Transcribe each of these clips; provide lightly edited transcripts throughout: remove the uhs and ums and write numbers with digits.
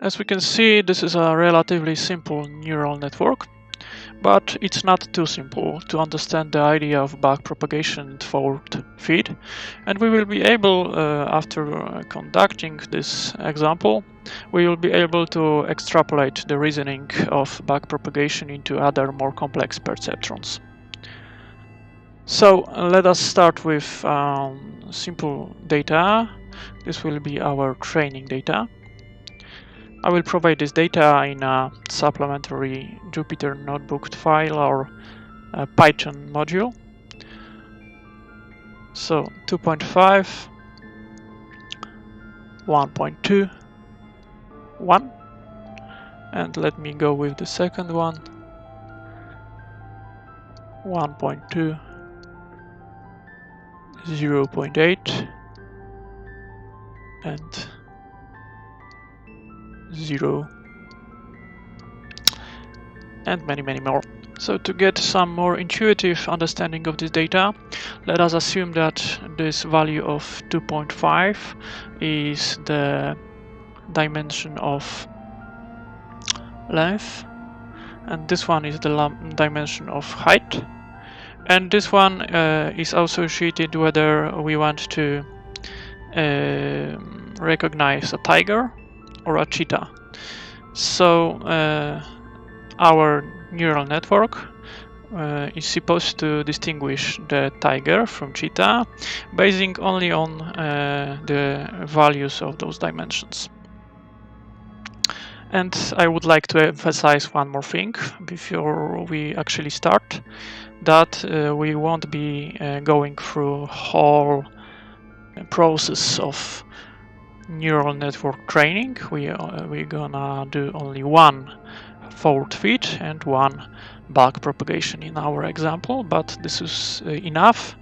As we can see, this is a relatively simple neural network, but it's not too simple to understand the idea of backpropagation and forward feed. And we will be able, after conducting this example, we will be able to extrapolate the reasoning of backpropagation into other more complex perceptrons. So let us start with simple data. This will be our training data. I will provide this data in a supplementary Jupyter notebook file or a Python module. So 2.5, 1.2, 1, and let me go with the second one, 1.2, 0.8, and 0, and many more. So to get some more intuitive understanding of this data, let us assume that this value of 2.5 is the dimension of length, and this one is the dimension of height, and this one is associated whether we want to recognize a tiger or a cheetah. So our neural network is supposed to distinguish the tiger from cheetah, basing only on the values of those dimensions. And I would like to emphasize one more thing before we actually start, that we won't be going through whole process of neural network training. We're gonna do only one forward feed and one backpropagation in our example, but this is enough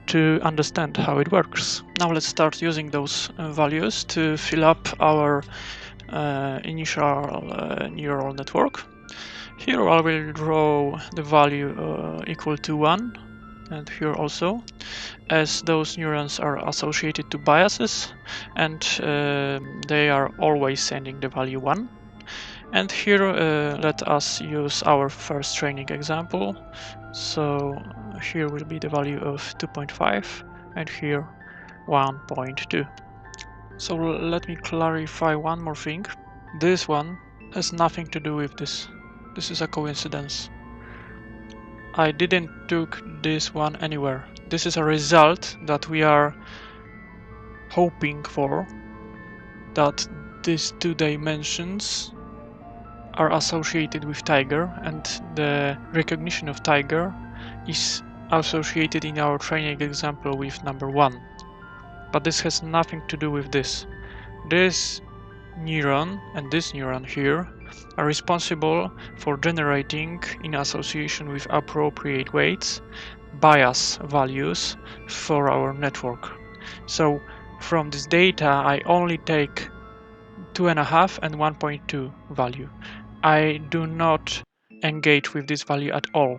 to understand how it works. Now let's start using those values to fill up our initial neural network. Here I will draw the value equal to 1, and here also, as those neurons are associated to biases, and they are always sending the value 1. And here let us use our first training example. So here will be the value of 2.5 and here 1.2. So let me clarify one more thing. This one has nothing to do with this. This is a coincidence. I didn't took this one anywhere. This is a result that we are hoping for, that these two dimensions are associated with tiger, and the recognition of tiger is associated in our training example with number 1. But this has nothing to do with this. This neuron and this neuron here are responsible for generating, in association with appropriate weights, bias values for our network. So from this data I only take 2.5 and 1.2 value. I do not engage with this value at all.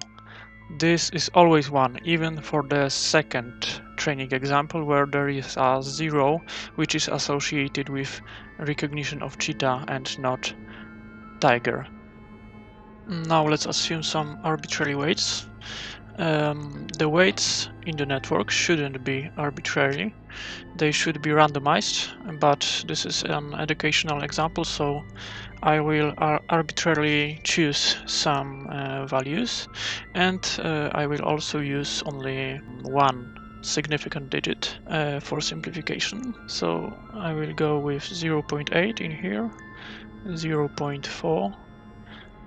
This is always 1, even for the second training example where there is a 0, which is associated with recognition of cheetah and not tiger. Now let's assume some arbitrary weights. The weights in the network shouldn't be arbitrary. They should be randomized, but this is an educational example, so I will arbitrarily choose some values, and I will also use only one significant digit for simplification. So I will go with 0.8 in here, 0.4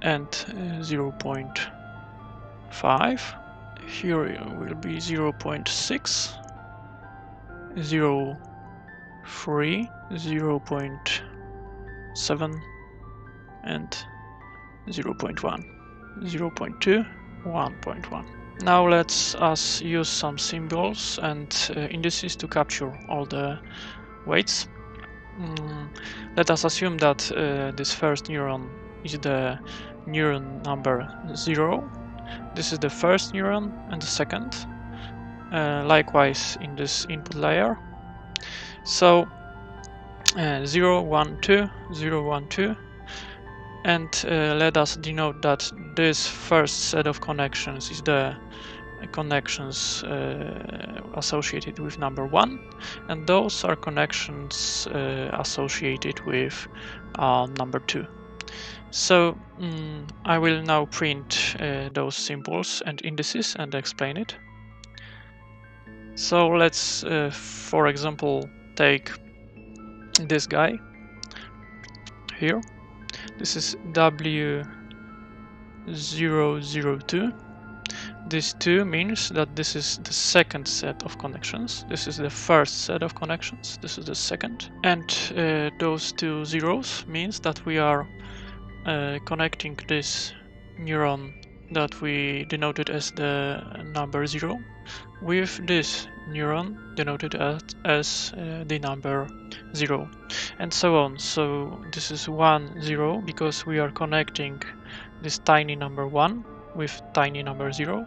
and 0.5. Here it will be 0.6, 0.3, 0.7 and 0.1, 0.2, 1.1. Now let's use some symbols and indices to capture all the weights. Let us assume that this first neuron is the neuron number 0. This is the first neuron and the second. Likewise in this input layer. So 0, 1, 2, 0, 1, 2, and let us denote that this first set of connections is the connections associated with number 1, and those are connections associated with number 2. So I will now print those symbols and indices and explain it. So let's, for example, take this guy here. This is W002. This 2 means that this is the second set of connections. This is the first set of connections. This is the second. And those 2 zeros means that we are connecting this neuron that we denoted as the number 0 with this neuron denoted as the number 0, and so on. So this is 1, 0 because we are connecting this tiny number 1 with tiny number 0,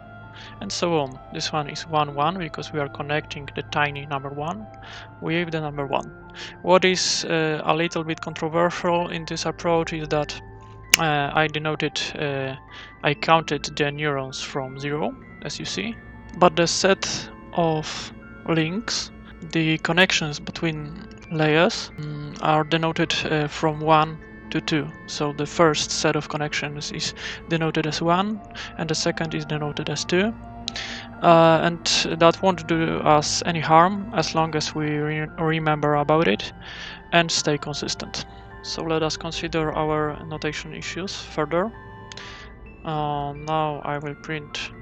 and so on. This one is 1, 1 because we are connecting the tiny number 1 with the number 1. What is a little bit controversial in this approach is that I counted the neurons from 0, as you see, but the set of links, the connections between layers, are denoted from 1 to 2. So the first set of connections is denoted as 1 and the second is denoted as 2. And that won't do us any harm as long as we remember about it and stay consistent. So let us consider our notation issues further. Now I will print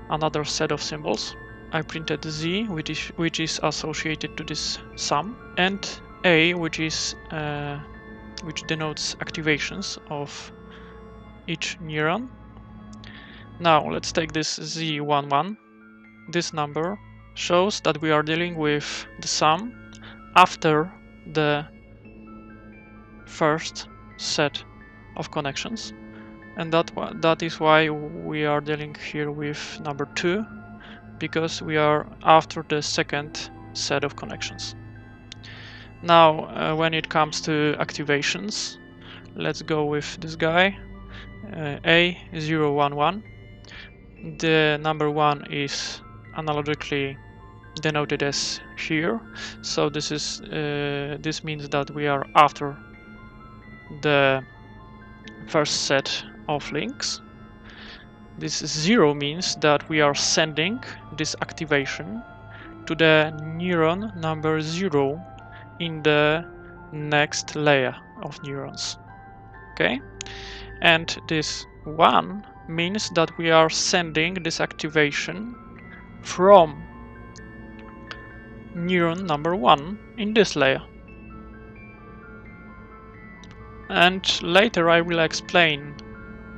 another set of symbols. I printed Z, which is associated to this sum, and A, which denotes activations of each neuron. Now let's take this Z11. This number shows that we are dealing with the sum after the first set of connections, and that is why we are dealing here with number 2, because we are after the second set of connections. Now when it comes to activations, let's go with this guy, A011. The number 1 is analogically denoted as here, so this means that we are after the first set of links. This 0 means that we are sending this activation to the neuron number 0 in the next layer of neurons. Okay? And this 1 means that we are sending this activation from neuron number 1 in this layer. And later I will explain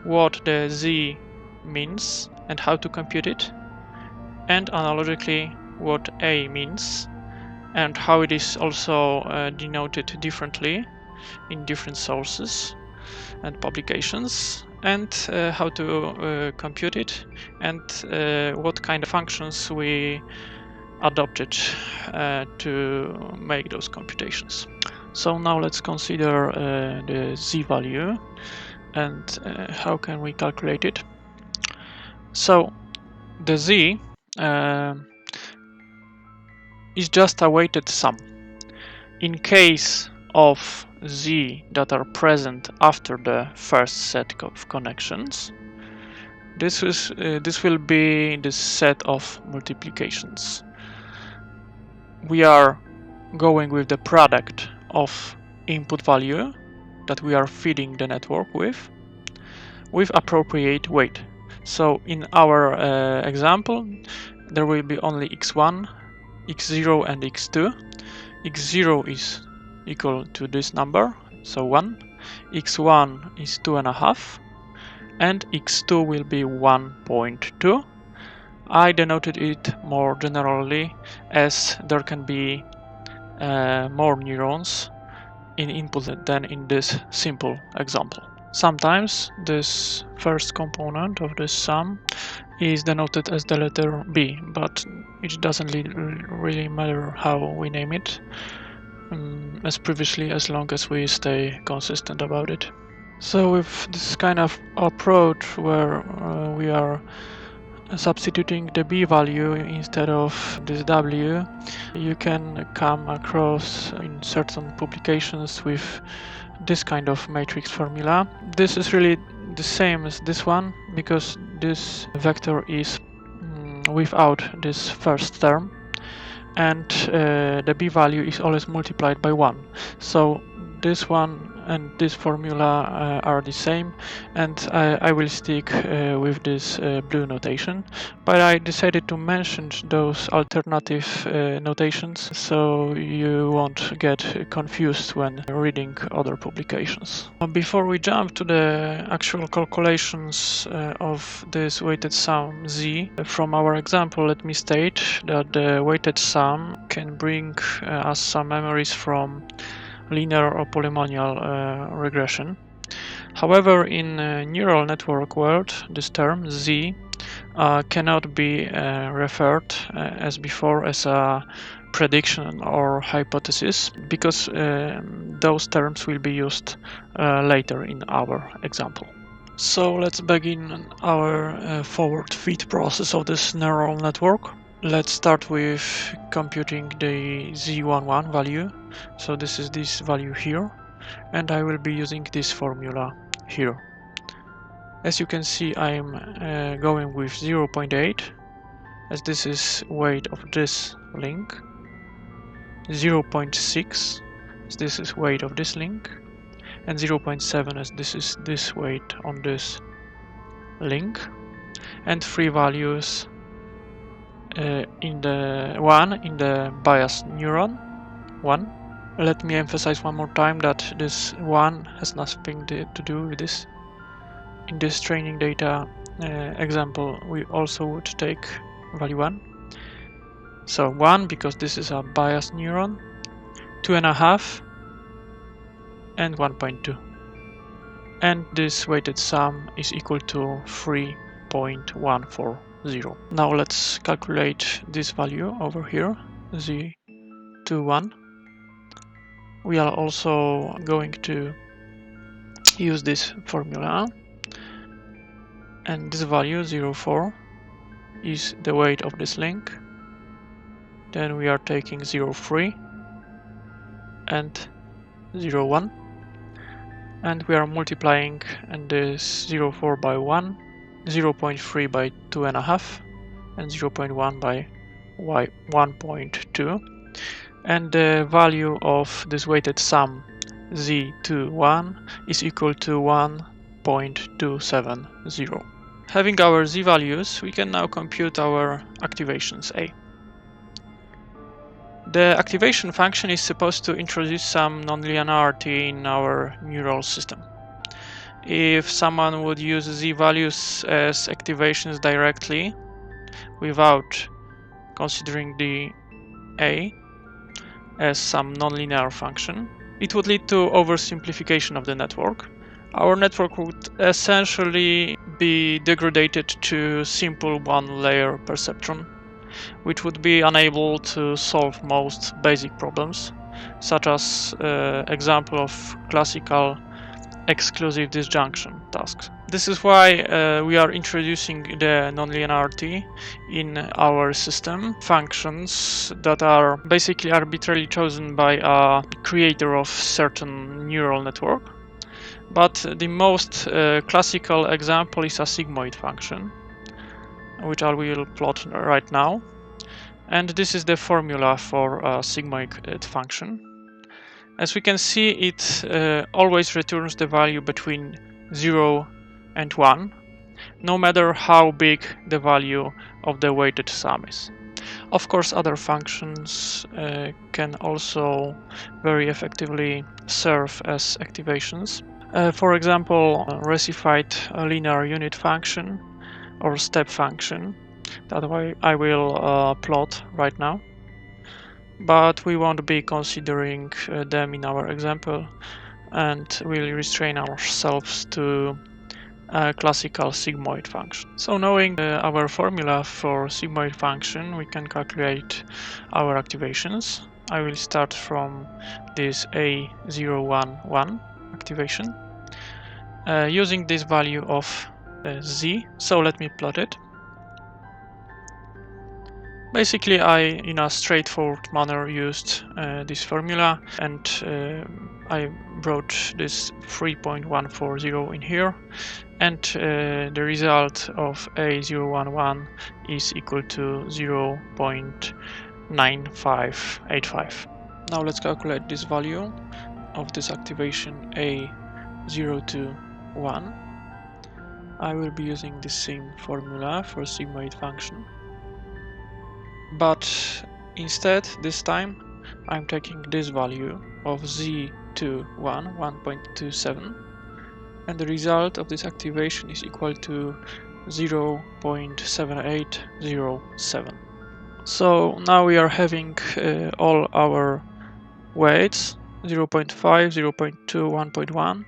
what the Z means and how to compute it, and analogically what A means and how it is also denoted differently in different sources and publications, and how to compute it, and what kind of functions we adopted to make those computations. So now let's consider the Z value and how can we calculate it. So the Z is just a weighted sum. In case of Z that are present after the first set of connections, this will be the set of multiplications. We are going with the product of input value that we are feeding the network with appropriate weight. So in our example, there will be only x1, x0 and x2. x0 is equal to this number, so 1. x1 is 2.5 and x2 will be 1.2. I denoted it more generally as there can be more neurons in input than in this simple example. Sometimes this first component of this sum is denoted as the letter B, but it doesn't really matter how we name it, as previously, as long as we stay consistent about it. So with this kind of approach where we are substituting the b value instead of this w, you can come across in certain publications with this kind of matrix formula. This is really the same as this one because this vector is without this first term, and the b value is always multiplied by 1. So this one and this formula are the same, and I will stick with this blue notation. But I decided to mention those alternative notations so you won't get confused when reading other publications. Before we jump to the actual calculations of this weighted sum z from our example, let me state that the weighted sum can bring us some memories from linear or polynomial regression. However, in neural network world, this term z cannot be referred as before as a prediction or hypothesis because those terms will be used later in our example. So let's begin our forward feed process of this neural network. Let's start with computing the z11 value. So this is this value here, and I will be using this formula here. As you can see, I'm going with 0.8, as this is weight of this link, 0.6, as this is weight of this link, and 0.7, as this is this weight on this link, and 3 values in the 1 in the biased neuron 1. Let me emphasize one more time that this 1 has nothing to do with this. In this training data example, we also would take value 1. So 1 because this is a biased neuron, 2.5, and 1.2. And this weighted sum is equal to 3.140. Now let's calculate this value over here, z21. We are also going to use this formula, and this value 0.4 is the weight of this link. Then we are taking 0.3 and 0.1, and we are multiplying this 0.4 by 1, 0.3 by 2.5, and 0.1 by 1.2, and the value of this weighted sum z21 is equal to 1.270. Having our z values, we can now compute our activations A. The activation function is supposed to introduce some nonlinearity in our neural system. If someone would use z values as activations directly without considering the A as some nonlinear function, it would lead to oversimplification of the network. Our network would essentially be degraded to simple one-layer perceptron, which would be unable to solve most basic problems, such as example of classical exclusive disjunction tasks. This is why we are introducing the nonlinearity in our system functions that are basically arbitrarily chosen by a creator of certain neural network. But the most classical example is a sigmoid function, which I will plot right now. And this is the formula for a sigmoid function. As we can see, it always returns the value between 0 and 1, no matter how big the value of the weighted sum is. Of course, other functions can also very effectively serve as activations. For example, reciprocated linear unit function or step function that I will plot right now. But we won't be considering them in our example, and we'll restrain ourselves to a classical sigmoid function. So knowing our formula for sigmoid function, we can calculate our activations. I will start from this A011 activation. using this value of z. So let me plot it. Basically, I, in a straightforward manner, used this formula, and I brought this 3.140 in here, and the result of A011 is equal to 0.9585. Now let's calculate this value of this activation A021. I will be using the same formula for sigmoid function, but instead this time I'm taking this value of Z21 1.27, and the result of this activation is equal to 0.7807. So now we are having all our weights 0.5, 0.2, 1.1,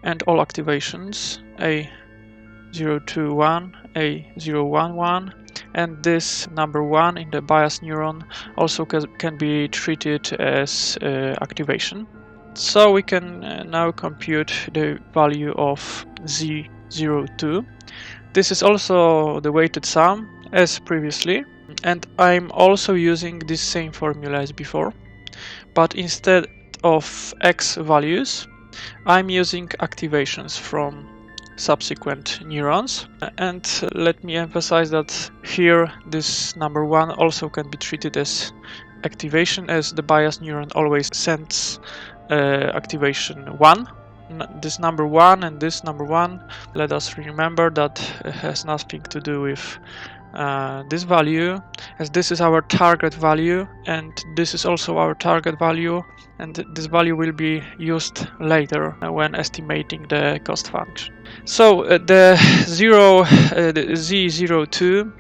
and all activations A021, A011, and this number 1 in the bias neuron also can be treated as activation. So we can now compute the value of Z02. This is also the weighted sum as previously, and I'm also using this same formula as before, but instead of X values, I'm using activations from subsequent neurons. And let me emphasize that here this number 1 also can be treated as activation, as the bias neuron always sends activation 1. This number 1 and this number 1, let us remember that it has nothing to do with this value, as this is our target value and this is also our target value, and this value will be used later when estimating the cost function. So the Z02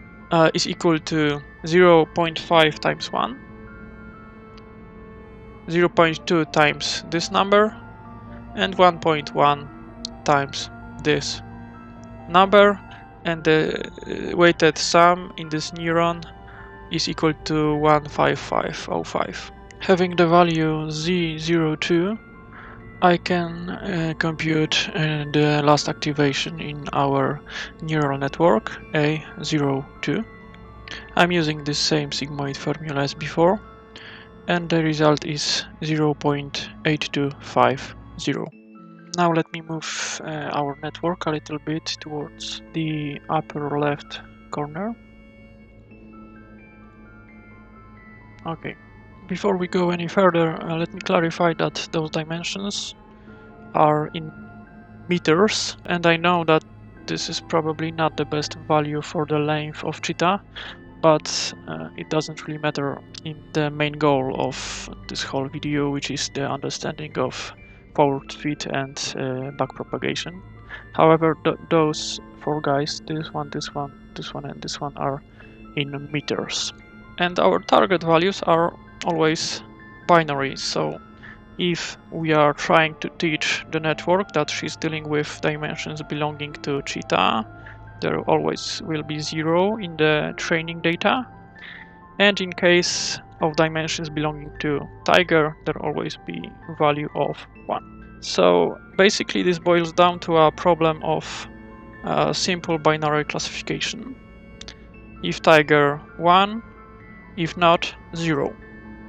is equal to 0.5 times 1, 0.2 times this number, and 1.1 times this number, and the weighted sum in this neuron is equal to 15505. Having the value Z02, I can compute the last activation in our neural network A02. I'm using the same sigmoid formula as before, and the result is 0.8250. Now let me move our network a little bit towards the upper left corner. Okay. Before we go any further, let me clarify that those dimensions are in meters, and I know that this is probably not the best value for the length of cheetah, but it doesn't really matter in the main goal of this whole video, which is the understanding of forward fit and backpropagation. However, those four guys, this one, this one, this one, and this one, are in meters. And our target values are always binary, so if we are trying to teach the network that she's dealing with dimensions belonging to cheetah, there always will be 0 in the training data, and in case of dimensions belonging to tiger, there always be value of 1. So basically this boils down to a problem of simple binary classification. If tiger, 1, if not, 0.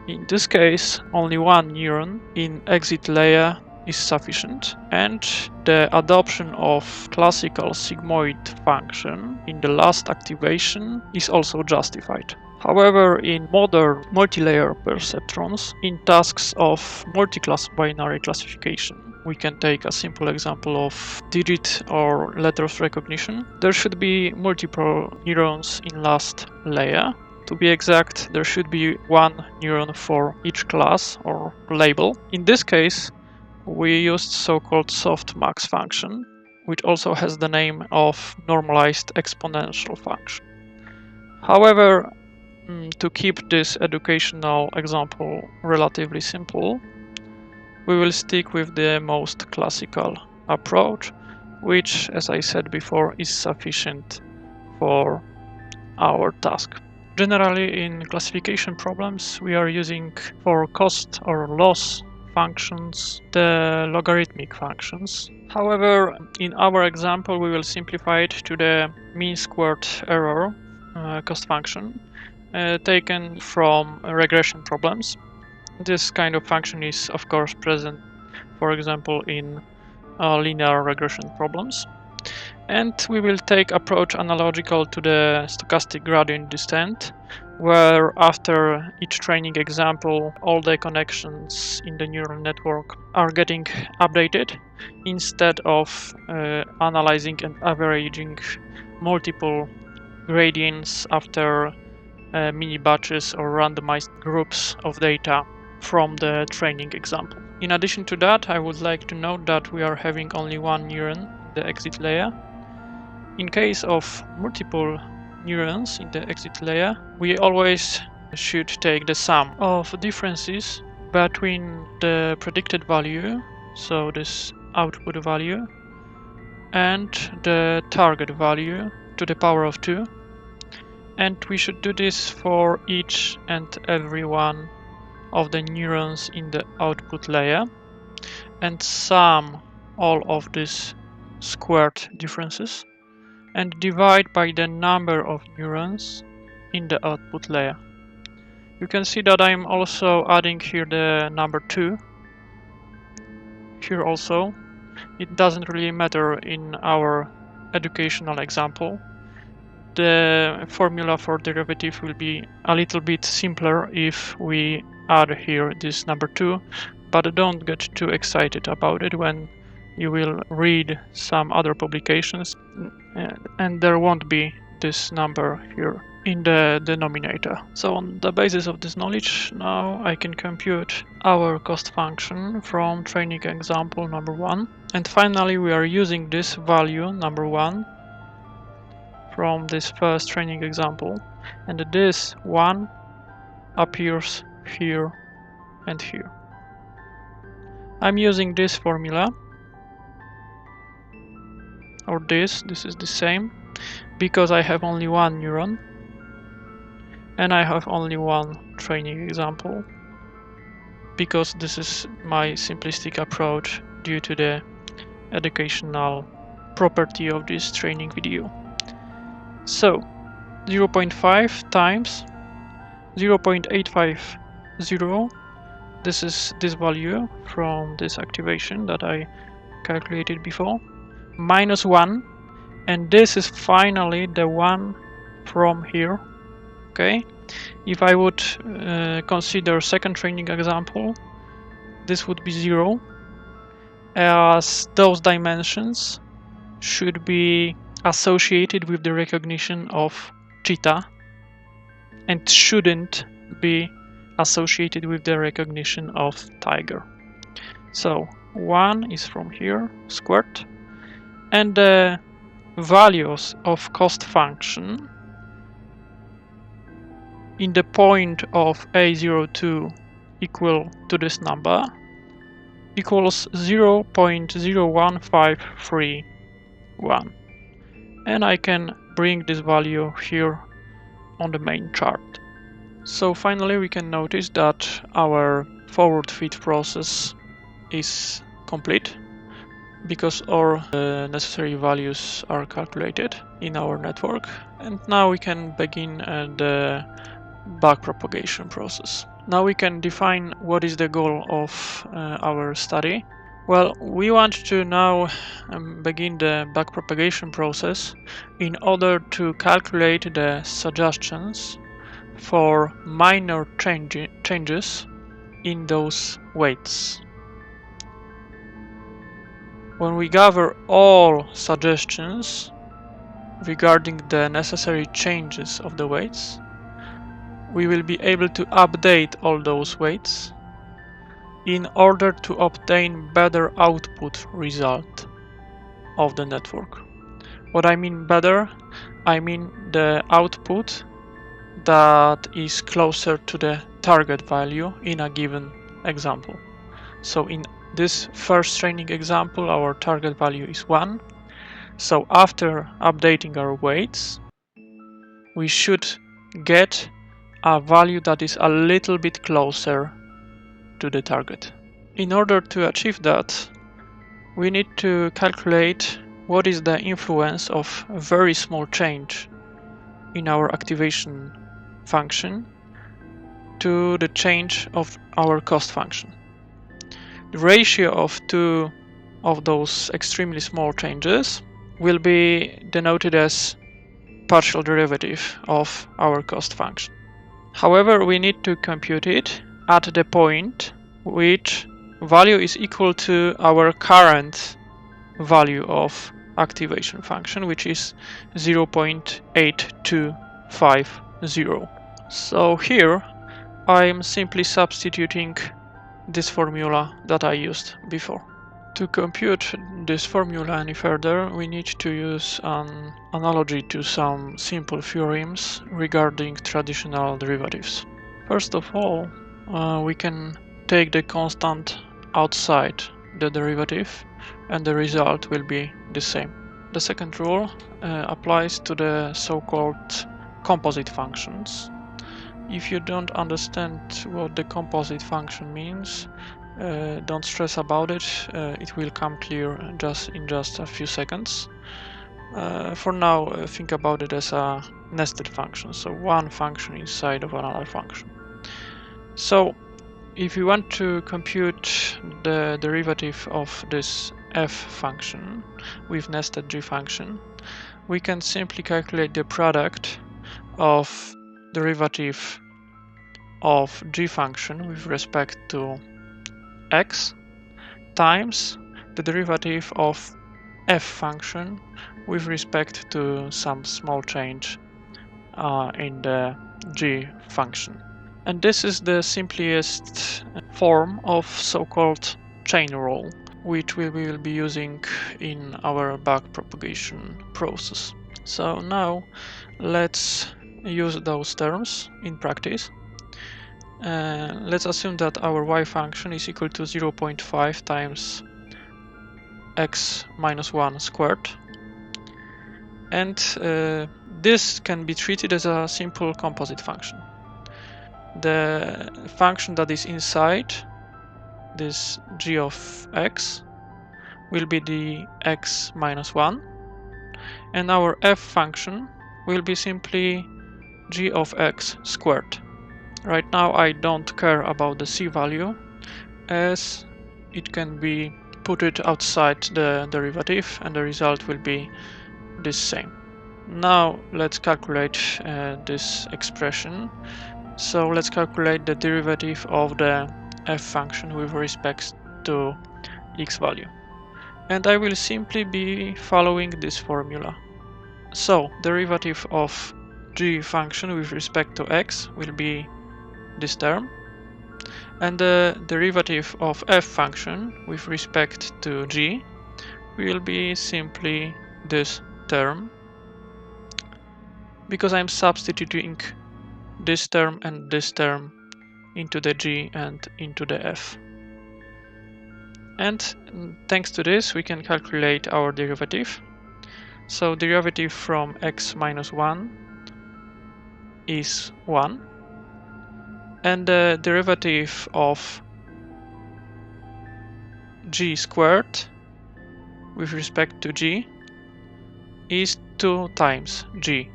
In this case, only one neuron in exit layer is sufficient, and the adoption of classical sigmoid function in the last activation is also justified. However, in modern multi-layer perceptrons, in tasks of multi-class binary classification, we can take a simple example of digit or letters recognition. There should be multiple neurons in last layer. To be exact, there should be one neuron for each class or label. In this case, we used so-called softmax function, which also has the name of normalized exponential function. However, to keep this educational example relatively simple, we will stick with the most classical approach, which, as I said before, is sufficient for our task. Generally, in classification problems, we are using for cost or loss functions, the logarithmic functions. However, in our example, we will simplify it to the mean squared error cost function taken from regression problems. This kind of function is, of course, present, for example, in linear regression problems. And we will take approach analogical to the stochastic gradient descent, where after each training example, all the connections in the neural network are getting updated instead of analyzing and averaging multiple gradients after mini batches or randomized groups of data from the training example. In addition to that, I would like to note that we are having only one neuron in the exit layer. In case of multiple neurons in the exit layer, we always should take the sum of differences between the predicted value, so this output value, and the target value to the power of 2. And we should do this for each and every one of the neurons in the output layer and sum all of these squared differences and divide by the number of neurons in the output layer. You can see that I'm also adding here the number 2. Here also, it doesn't really matter in our educational example. The formula for derivative will be a little bit simpler if we add here this number 2, but don't get too excited about it when you will read some other publications and there won't be this number here in the denominator. So on the basis of this knowledge, now I can compute our cost function from training example number 1. And finally, we are using this value number 1 from this first training example, and this 1 appears here and here. I'm using this formula, or this is the same, because I have only one neuron and I have only one training example, because this is my simplistic approach due to the educational property of this training video. So 0.5 times 0.850, this is this value from this activation that I calculated before, minus 1, and this is finally the one from here. Okay, if I would consider second training example, this would be 0, as those dimensions should be associated with the recognition of cheetah and shouldn't be associated with the recognition of tiger. So 1 is from here, squared, and the values of cost function in the point of a02 equal to this number equals 0.01531, and I can bring this value here on the main chart. So finally we can notice that our forward fit process is complete because all necessary values are calculated in our network, and now we can begin the backpropagation process. Now we can define what is the goal of our study. Well, we want to now begin the backpropagation process in order to calculate the suggestions for minor changes in those weights. When we gather all suggestions regarding the necessary changes of the weights, we will be able to update all those weights in order to obtain better output result of the network. What I mean better, I mean the output that is closer to the target value in a given example. So in this first training example, our target value is 1. So after updating our weights, we should get a value that is a little bit closer to the target. In order to achieve that, we need to calculate what is the influence of a very small change in our activation function to the change of our cost function. The ratio of two of those extremely small changes will be denoted as partial derivative of our cost function. However, we need to compute it at the point which value is equal to our current value of activation function, which is 0.8250. So here I'm simply substituting this formula that I used before. To compute this formula any further, we need to use an analogy to some simple theorems regarding traditional derivatives. First of all, we can take the constant outside the derivative and the result will be the same. The second rule applies to the so-called composite functions. If you don't understand what the composite function means, don't stress about it. It will come clear in just a few seconds. For now, think about it as a nested function, so one function inside of another function. So if you want to compute the derivative of this f function with nested g function, we can simply calculate the product of derivative of g function with respect to x times the derivative of f function with respect to some small change in the g function. And this is the simplest form of so-called chain rule, which we will be using in our backpropagation process. So now let's use those terms in practice. Let's assume that our y function is equal to 0.5 times x minus 1 squared. And this can be treated as a simple composite function. The function that is inside this g of x will be the x minus 1, and our f function will be simply g of x squared. Right now I don't care about the c value, as it can be put it outside the derivative and the result will be the same. Now let's calculate this expression. So let's calculate the derivative of the f function with respect to x value. And I will simply be following this formula. So derivative of g function with respect to x will be this term, and the derivative of f function with respect to g will be simply this term, because I'm substituting this term and this term into the g and into the f. And thanks to this we can calculate our derivative. So derivative from x minus 1 is 1, and the derivative of g squared with respect to g is 2 times g,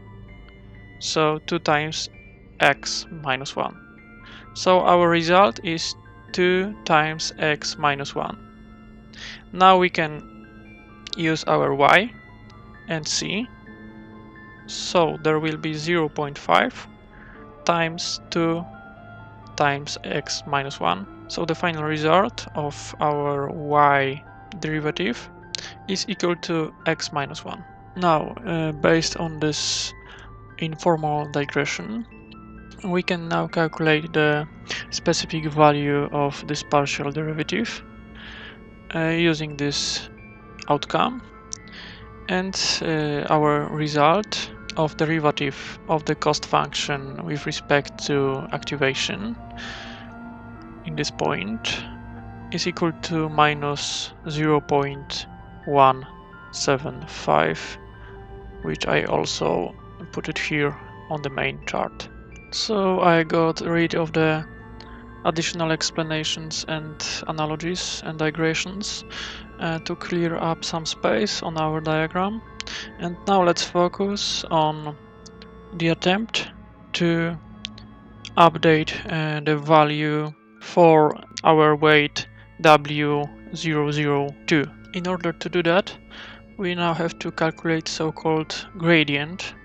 so 2 times x minus 1. So our result is 2 times x minus 1. Now we can use our y and c. So there will be 0.5 times 2 times x minus 1. So the final result of our y derivative is equal to x minus 1. Now, based on this informal digression, we can now calculate the specific value of this partial derivative using this outcome, and our result of derivative of the cost function with respect to activation in this point is equal to minus 0.175, which I also put it here on the main chart. So I got rid of the additional explanations and analogies and digressions to clear up some space on our diagram. And now let's focus on the attempt to update the value for our weight W002. In order to do that, we now have to calculate so-called gradient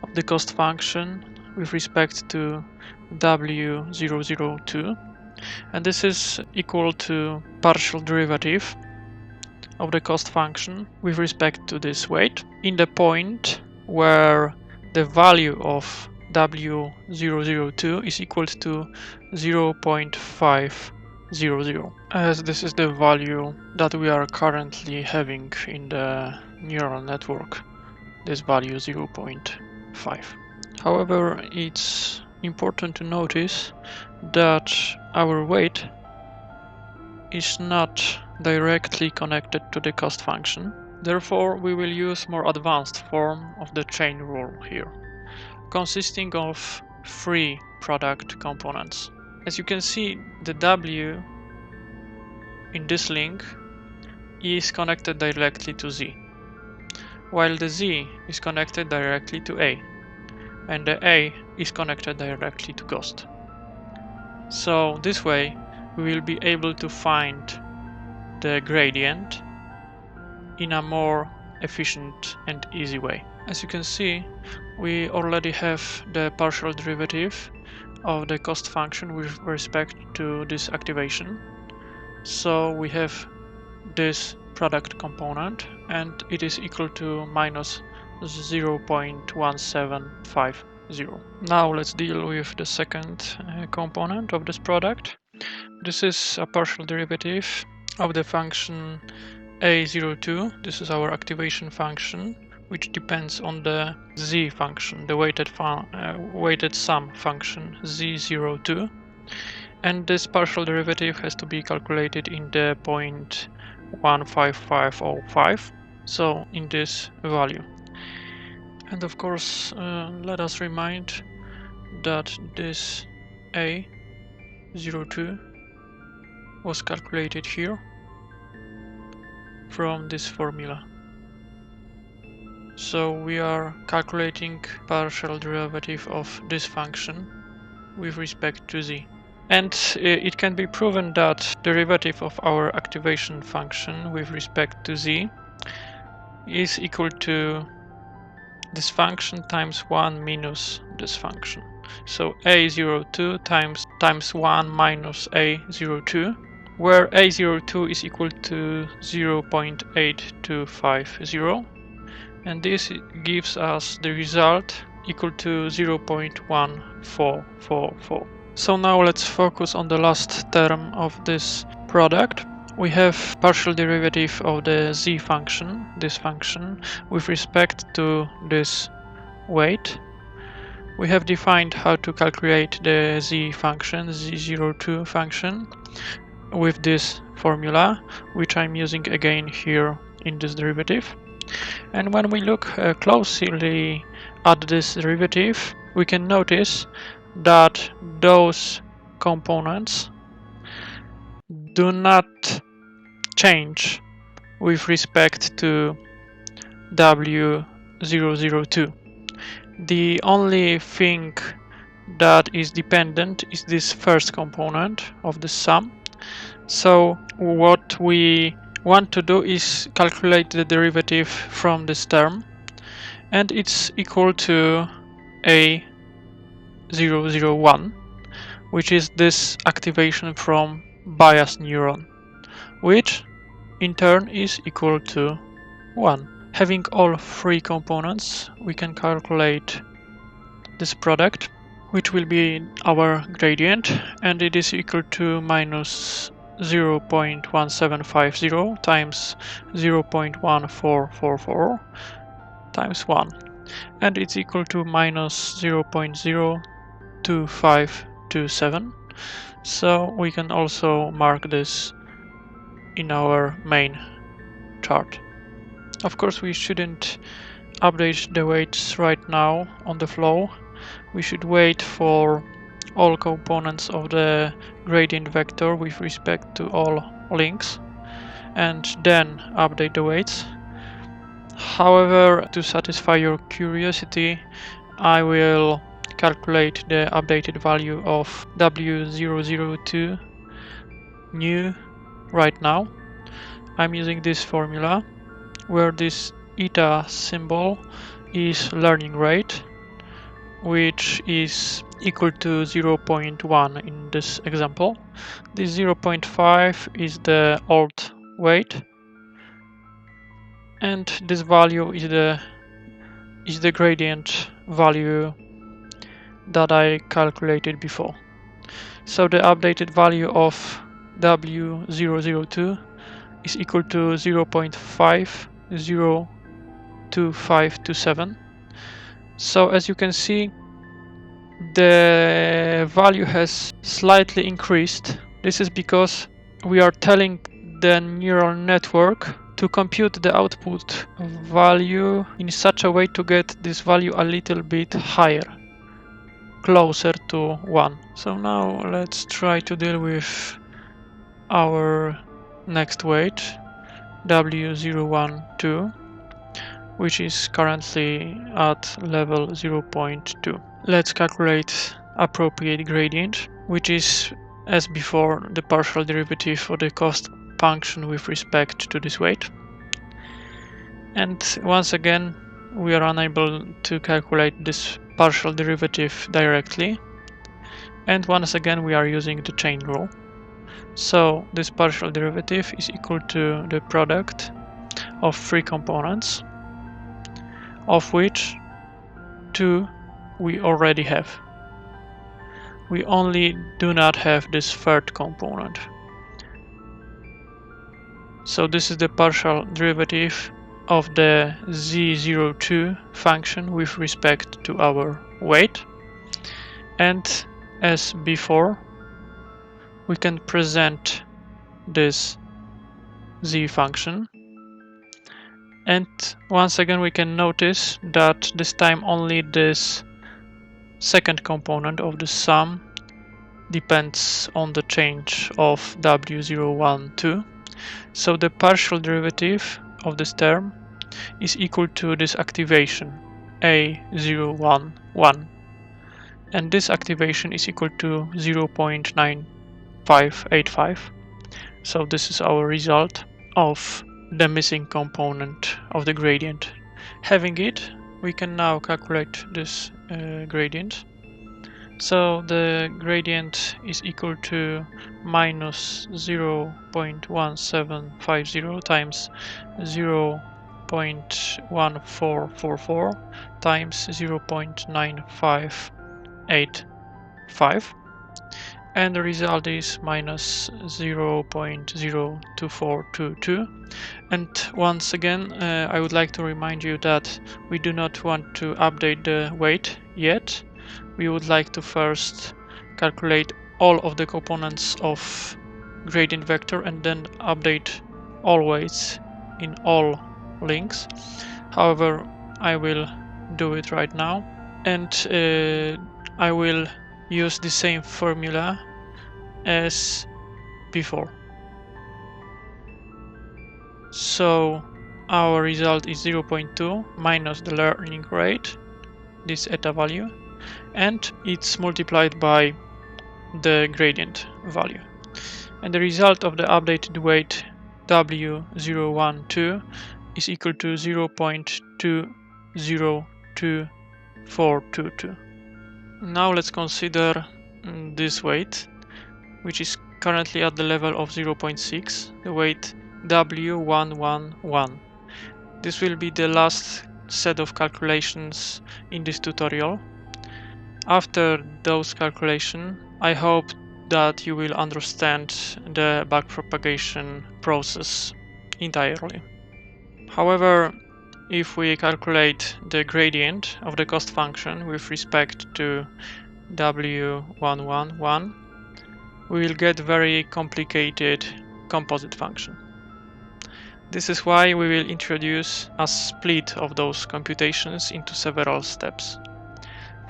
of the cost function with respect to W002, and this is equal to partial derivative of the cost function with respect to this weight in the point where the value of W002 is equal to 0.500, as this is the value that we are currently having in the neural network, this value 0.5. However, it's important to notice that our weight is not directly connected to the cost function. Therefore, we will use more advanced form of the chain rule here, consisting of 3 product components. As you can see, the W in this link is connected directly to Z, while the Z is connected directly to A, and the A is connected directly to cost. So this way, we will be able to find the gradient in a more efficient and easy way. As you can see, we already have the partial derivative of the cost function with respect to this activation. So we have this product component, and it is equal to minus 0.1750. Now let's deal with the second component of this product. This is a partial derivative of the function A02. This is our activation function, which depends on the z function, the weighted sum function z02. And this partial derivative has to be calculated in the point 15505, so in this value. And of course, let us remind that this A02 was calculated here from this formula. So we are calculating partial derivative of this function with respect to z. And it can be proven that derivative of our activation function with respect to z is equal to this function times 1 minus this function. So A02 times 1 minus A02, where A02 is equal to 0.8250, and this gives us the result equal to 0.1444. So now let's focus on the last term of this product. We have partial derivative of the z function, this function, with respect to this weight. We have defined how to calculate the z function, z02 function, with this formula, which I'm using again here in this derivative. And when we look closely at this derivative, we can notice that those components do not change with respect to W002. The only thing that is dependent is this first component of the sum. So what we want to do is calculate the derivative from this term, and it's equal to A001, which is this activation from bias neuron, which in turn is equal to 1. Having all 3 components, we can calculate this product, which will be our gradient, and it is equal to minus 0.1750 times 0.1444 times 1, and it's equal to minus 0.02527. So we can also mark this in our main chart. Of course, we shouldn't update the weights right now on the flow. We should wait for all components of the gradient vector with respect to all links, and then update the weights. However, to satisfy your curiosity, I will calculate the updated value of W002 new right now. I'm using this formula where this eta symbol is learning rate, which is equal to 0.1 in this example. This 0.5 is the old weight, and this value is the gradient value that I calculated before. So the updated value of W002 is equal to 0.502527. So as you can see, the value has slightly increased. This is because we are telling the neural network to compute the output value in such a way to get this value a little bit higher, closer to 1. So now let's try to deal with our next weight, W012, which is currently at level 0.2. Let's calculate appropriate gradient, which is, as before, the partial derivative of the cost function with respect to this weight. And once again, we are unable to calculate this partial derivative directly. And once again, we are using the chain rule. So this partial derivative is equal to the product of 3 components, of which 2 we already have. We only do not have this third component. So this is the partial derivative of the z02 function with respect to our weight. And as before, we can present this z function. And once again, we can notice that this time only this second component of the sum depends on the change of W012. So the partial derivative of this term is equal to this activation A011, and this activation is equal to 0.9585. So this is our result of the missing component of the gradient. Having it, we can now calculate this gradient. So the gradient is equal to minus 0.1750 times 0.1444 times 0.9585, and the result is minus 0.02422. And once again, I would like to remind you that we do not want to update the weight yet. We would like to first calculate all of the components of gradient vector and then update all weights in all links. However, I will do it right now, and I will use the same formula as before. So our result is 0.2 minus the learning rate, this eta value, and it's multiplied by the gradient value. And the result of the updated weight W012 is equal to 0.202422. Now let's consider this weight, which is currently at the level of 0.6, the weight W111. This will be the last set of calculations in this tutorial. After those calculations, I hope that you will understand the backpropagation process entirely. However, if we calculate the gradient of the cost function with respect to W111, we will get very complicated composite function. This is why we will introduce a split of those computations into several steps.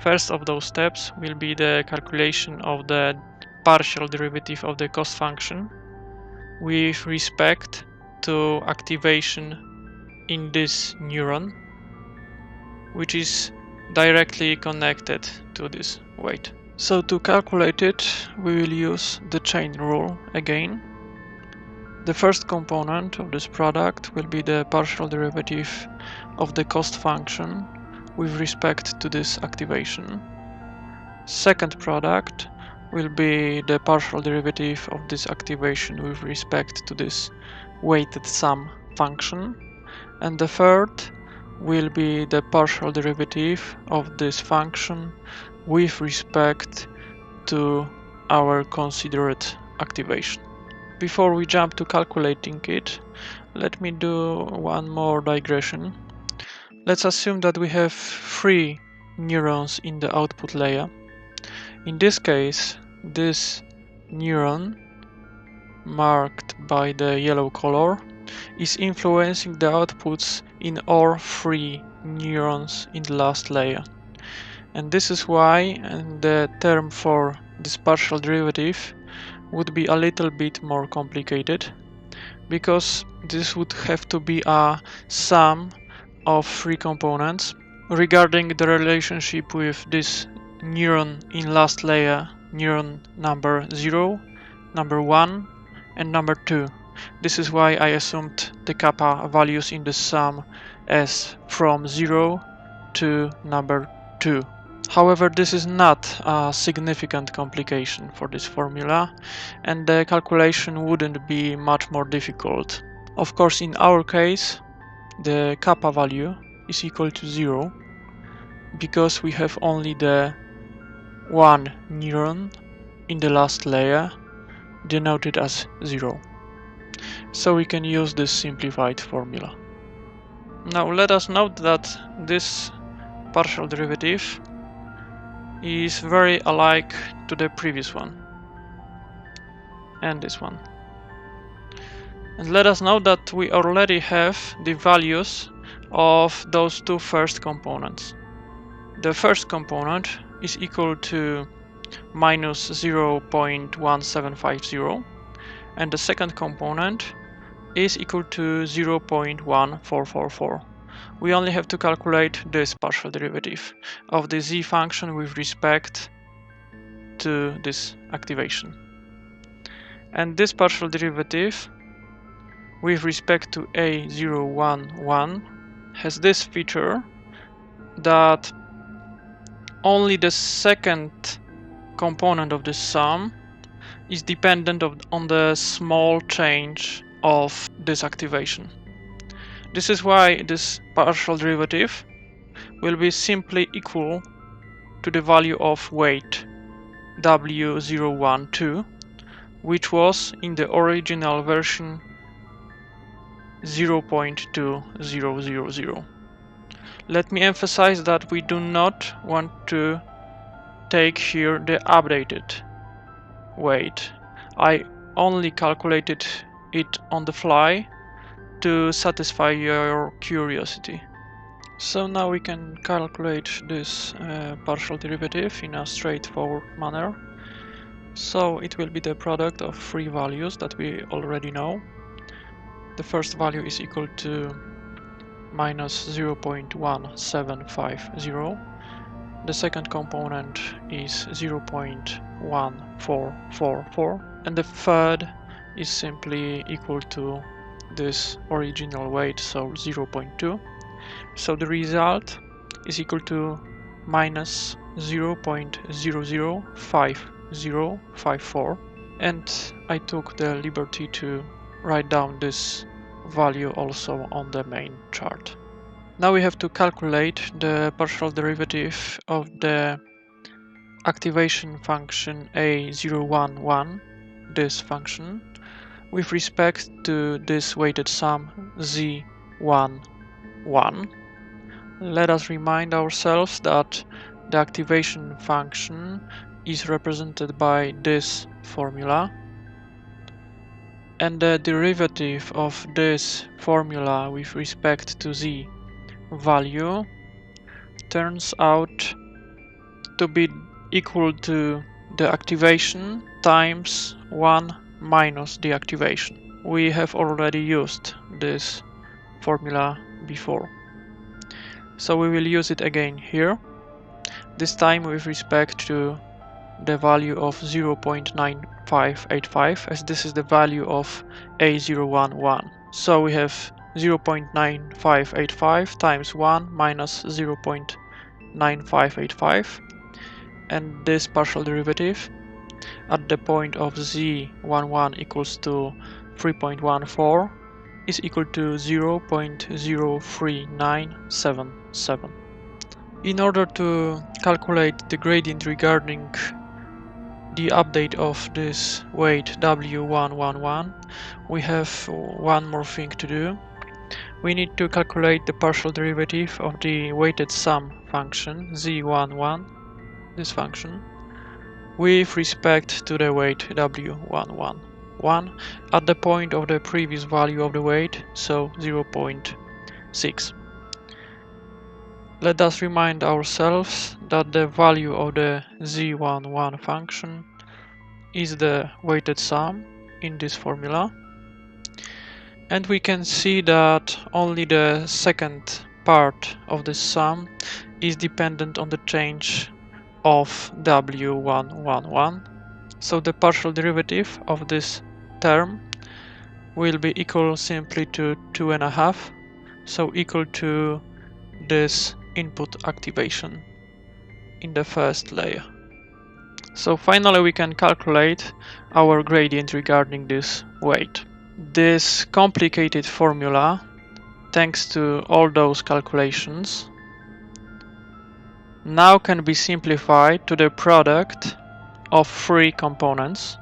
First of those steps will be the calculation of the partial derivative of the cost function with respect to activation in this neuron, which is directly connected to this weight. So to calculate it, we will use the chain rule again. The first component of this product will be the partial derivative of the cost function with respect to this activation. Second product will be the partial derivative of this activation with respect to this weighted sum function. And the third will be the partial derivative of this function with respect to our considered activation. Before we jump to calculating it, let me do one more digression. Let's assume that we have 3 neurons in the output layer. In this case, this neuron, marked by the yellow color, is influencing the outputs in all 3 neurons in the last layer. And this is why the term for this partial derivative would be a little bit more complicated, because this would have to be a sum of 3 components regarding the relationship with this neuron in last layer, neuron number 0, number 1, and number 2. This is why I assumed the kappa values in the sum as from 0 to number 2. However, this is not a significant complication for this formula, and the calculation wouldn't be much more difficult. Of course, in our case, the kappa value is equal to 0, because we have only the one neuron in the last layer denoted as 0. So we can use this simplified formula. Now let us note that this partial derivative is very alike to the previous one and this one. And let us note that we already have the values of those two first components. The first component is equal to minus 0.1750, and the second component is equal to 0.1444. We only have to calculate this partial derivative of the z function with respect to this activation. And this partial derivative with respect to A011 has this feature that only the second component of this sum is dependent on the small change of this activation. This is why this partial derivative will be simply equal to the value of weight W012, which was in the original version 0.2000. Let me emphasize that we do not want to take here the updated weight. I only calculated it on the fly to satisfy your curiosity. So now we can calculate this partial derivative in a straightforward manner. So it will be the product of 3 values that we already know. The first value is equal to minus 0.1750. The second component is 0.1444, and the third is simply equal to this original weight, so 0.2. So the result is equal to minus 0.005054, and I took the liberty to write down this value also on the main chart. Now we have to calculate the partial derivative of the activation function A011, this function, with respect to this weighted sum Z11. Let us remind ourselves that the activation function is represented by this formula, and the derivative of this formula with respect to z value turns out to be equal to the activation times 1 minus the activation. We have already used this formula before, so we will use it again here, this time with respect to the value of 0.9585, as this is the value of A011. So we have 0.9585 times 1 minus 0.9585, and this partial derivative at the point of z11 equals to 3.14 is equal to 0.03977. In order to calculate the gradient regarding the update of this weight W111, we have one more thing to do. We need to calculate the partial derivative of the weighted sum function Z11, this function, with respect to the weight W111 at the point of the previous value of the weight, so 0.6. Let us remind ourselves that the value of the Z11 function is the weighted sum in this formula, and we can see that only the second part of this sum is dependent on the change of W111. So the partial derivative of this term will be equal simply to 2.5, so equal to this input activation in the first layer. So finally we can calculate our gradient regarding this weight. This complicated formula, thanks to all those calculations, now can be simplified to the product of three components,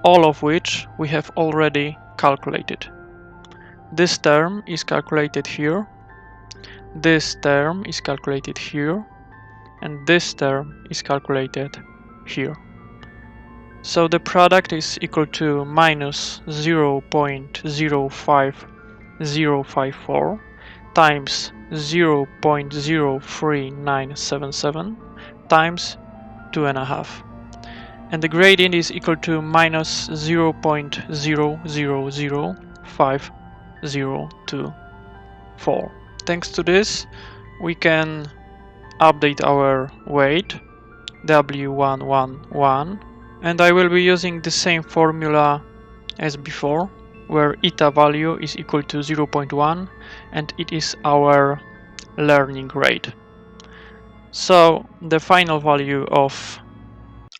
all of which we have already calculated. This term is calculated here, this term is calculated here, and this term is calculated here. So the product is equal to minus 0.05054 times 0.03977 times 2.5. And the gradient is equal to minus 0.0005024. Thanks to this, we can update our weight W111, and I will be using the same formula as before, where eta value is equal to 0.1 and it is our learning rate. So the final value of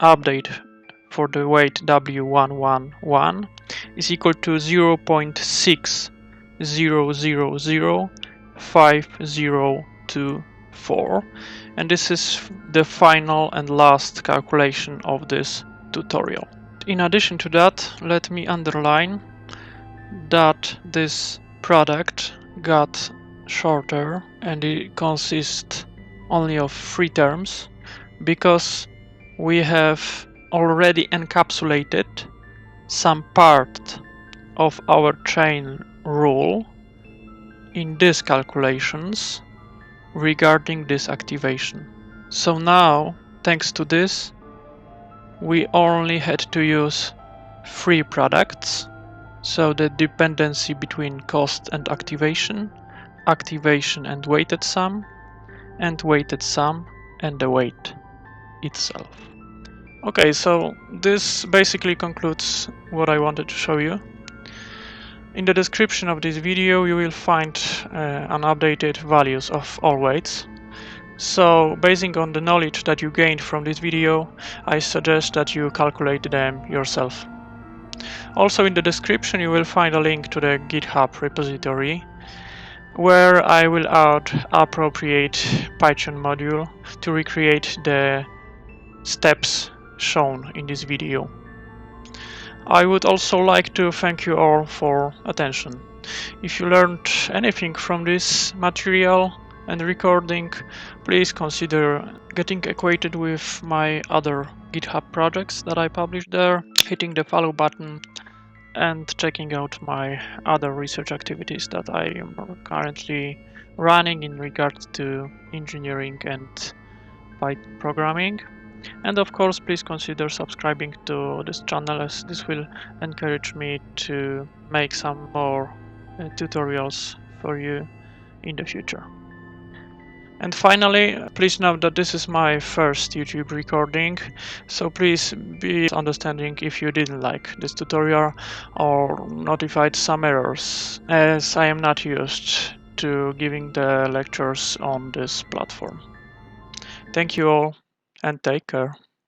update for the weight W111 is equal to 0.60005024, and this is the final and last calculation of this tutorial. In addition to that, let me underline that this product got shorter and it consists only of 3 terms because we have already encapsulated some part of our chain rule in these calculations regarding this activation. So now, thanks to this, we only had to use 3 products, so the dependency between cost and activation, activation and weighted sum, and weighted sum and the weight itself. Okay, so this basically concludes what I wanted to show you. In the description of this video you will find unupdated values of all weights. So, basing on the knowledge that you gained from this video, I suggest that you calculate them yourself. Also in the description you will find a link to the GitHub repository, where I will add appropriate Python module to recreate the steps shown in this video. I would also like to thank you all for attention. If you learned anything from this material and recording, please consider getting acquainted with my other GitHub projects that I publish there, hitting the follow button, and checking out my other research activities that I am currently running in regards to engineering and Python programming. And of course, please consider subscribing to this channel, as this will encourage me to make some more tutorials for you in the future. And finally, please note that this is my first YouTube recording, so please be understanding if you didn't like this tutorial or notified some errors, as I am not used to giving the lectures on this platform. Thank you all and take care.